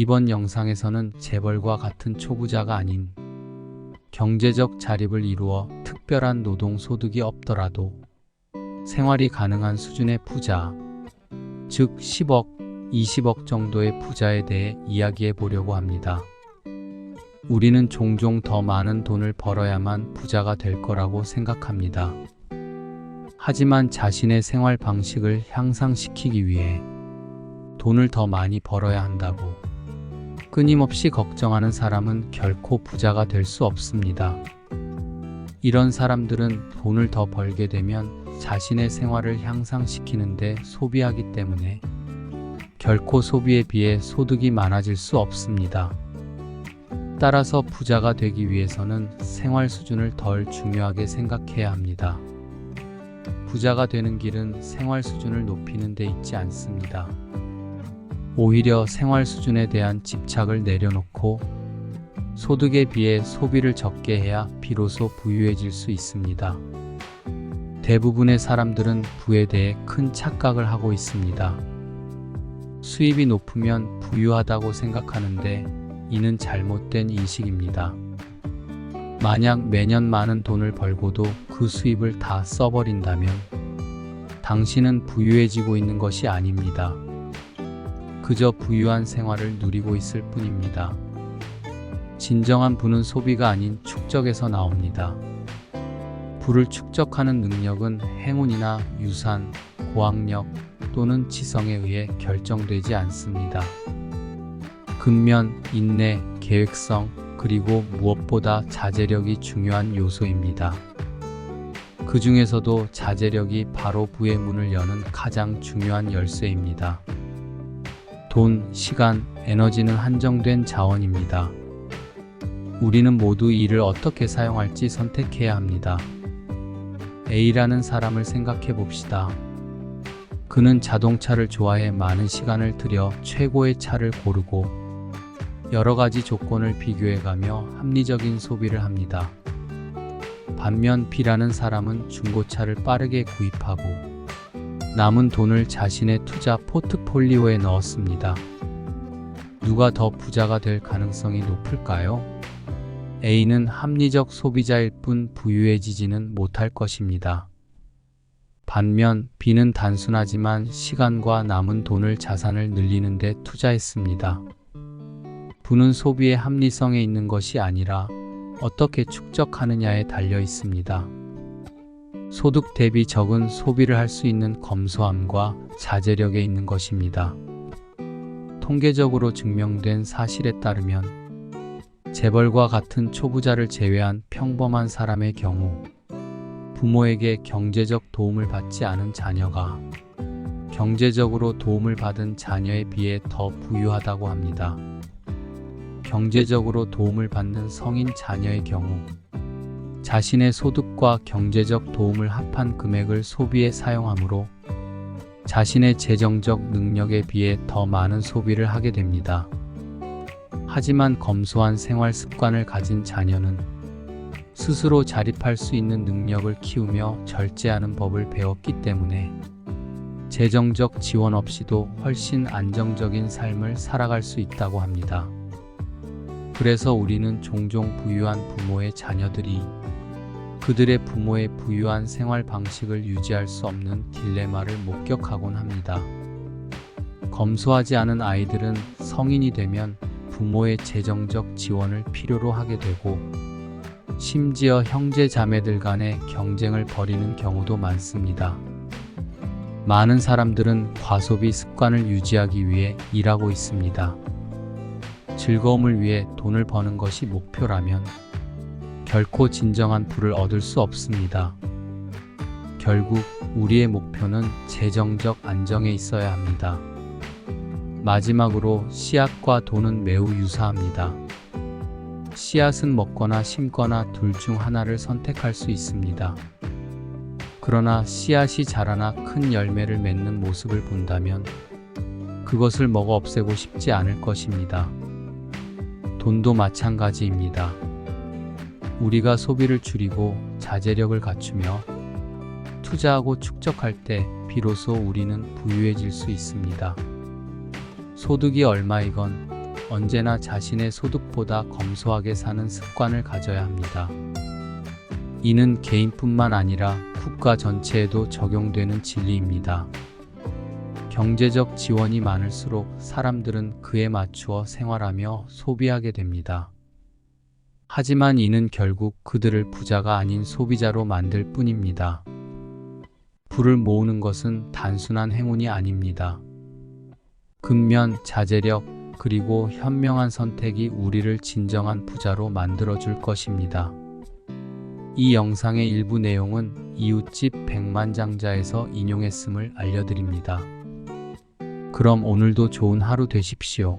이번 영상에서는 재벌과 같은 초부자가 아닌 경제적 자립을 이루어 특별한 노동 소득이 없더라도 생활이 가능한 수준의 부자, 즉 10억, 20억 정도의 부자에 대해 이야기해 보려고 합니다. 우리는 종종 더 많은 돈을 벌어야만 부자가 될 거라고 생각합니다. 하지만 자신의 생활 방식을 향상시키기 위해 돈을 더 많이 벌어야 한다고 끊임없이 걱정하는 사람은 결코 부자가 될 수 없습니다. 이런 사람들은 돈을 더 벌게 되면 자신의 생활을 향상시키는데 소비하기 때문에 결코 소비에 비해 소득이 많아질 수 없습니다. 따라서 부자가 되기 위해서는 생활 수준을 덜 중요하게 생각해야 합니다. 부자가 되는 길은 생활 수준을 높이는 데 있지 않습니다. 오히려 생활 수준에 대한 집착을 내려놓고 소득에 비해 소비를 적게 해야 비로소 부유해질 수 있습니다. 대부분의 사람들은 부에 대해 큰 착각을 하고 있습니다. 수입이 높으면 부유하다고 생각하는데 이는 잘못된 인식입니다. 만약 매년 많은 돈을 벌고도 그 수입을 다 써버린다면 당신은 부유해지고 있는 것이 아닙니다. 그저 부유한 생활을 누리고 있을 뿐입니다. 진정한 부는 소비가 아닌 축적에서 나옵니다. 부를 축적하는 능력은 행운이나 유산, 고학력 또는 지성에 의해 결정되지 않습니다. 근면, 인내, 계획성, 그리고 무엇보다 자제력이 중요한 요소입니다. 그 중에서도 자제력이 바로 부의 문을 여는 가장 중요한 열쇠입니다. 돈, 시간, 에너지는 한정된 자원입니다. 우리는 모두 이를 어떻게 사용할지 선택해야 합니다. A라는 사람을 생각해 봅시다. 그는 자동차를 좋아해 많은 시간을 들여 최고의 차를 고르고 여러 가지 조건을 비교해가며 합리적인 소비를 합니다. 반면 B라는 사람은 중고차를 빠르게 구입하고 남은 돈을 자신의 투자 포트폴리오에 넣었습니다. 누가 더 부자가 될 가능성이 높을까요? A는 합리적 소비자일 뿐 부유해지지는 못할 것입니다. 반면 B는 단순하지만 시간과 남은 돈을 자산을 늘리는 데 투자했습니다. 부는 소비의 합리성에 있는 것이 아니라 어떻게 축적하느냐에 달려 있습니다. 소득 대비 적은 소비를 할 수 있는 검소함과 자제력에 있는 것입니다. 통계적으로 증명된 사실에 따르면 재벌과 같은 초부자를 제외한 평범한 사람의 경우 부모에게 경제적 도움을 받지 않은 자녀가 경제적으로 도움을 받은 자녀에 비해 더 부유하다고 합니다. 경제적으로 도움을 받는 성인 자녀의 경우 자신의 소득과 경제적 도움을 합한 금액을 소비에 사용하므로 자신의 재정적 능력에 비해 더 많은 소비를 하게 됩니다. 하지만 검소한 생활 습관을 가진 자녀는 스스로 자립할 수 있는 능력을 키우며 절제하는 법을 배웠기 때문에 재정적 지원 없이도 훨씬 안정적인 삶을 살아갈 수 있다고 합니다. 그래서 우리는 종종 부유한 부모의 자녀들이 그들의 부모의 부유한 생활 방식을 유지할 수 없는 딜레마를 목격하곤 합니다. 검소하지 않은 아이들은 성인이 되면 부모의 재정적 지원을 필요로 하게 되고 심지어 형제 자매들 간의 경쟁을 벌이는 경우도 많습니다. 많은 사람들은 과소비 습관을 유지하기 위해 일하고 있습니다. 즐거움을 위해 돈을 버는 것이 목표라면 결코 진정한 부를 얻을 수 없습니다. 결국 우리의 목표는 재정적 안정에 있어야 합니다. 마지막으로 씨앗과 돈은 매우 유사합니다. 씨앗은 먹거나 심거나 둘 중 하나를 선택할 수 있습니다. 그러나 씨앗이 자라나 큰 열매를 맺는 모습을 본다면 그것을 먹어 없애고 싶지 않을 것입니다. 돈도 마찬가지입니다. 우리가 소비를 줄이고 자제력을 갖추며 투자하고 축적할 때 비로소 우리는 부유해질 수 있습니다. 소득이 얼마이건 언제나 자신의 소득보다 검소하게 사는 습관을 가져야 합니다. 이는 개인뿐만 아니라 국가 전체에도 적용되는 진리입니다. 경제적 지원이 많을수록 사람들은 그에 맞추어 생활하며 소비하게 됩니다. 하지만 이는 결국 그들을 부자가 아닌 소비자로 만들 뿐입니다. 부를 모으는 것은 단순한 행운이 아닙니다. 근면, 자제력, 그리고 현명한 선택이 우리를 진정한 부자로 만들어줄 것입니다. 이 영상의 일부 내용은 이웃집 백만장자에서 인용했음을 알려드립니다. 그럼 오늘도 좋은 하루 되십시오.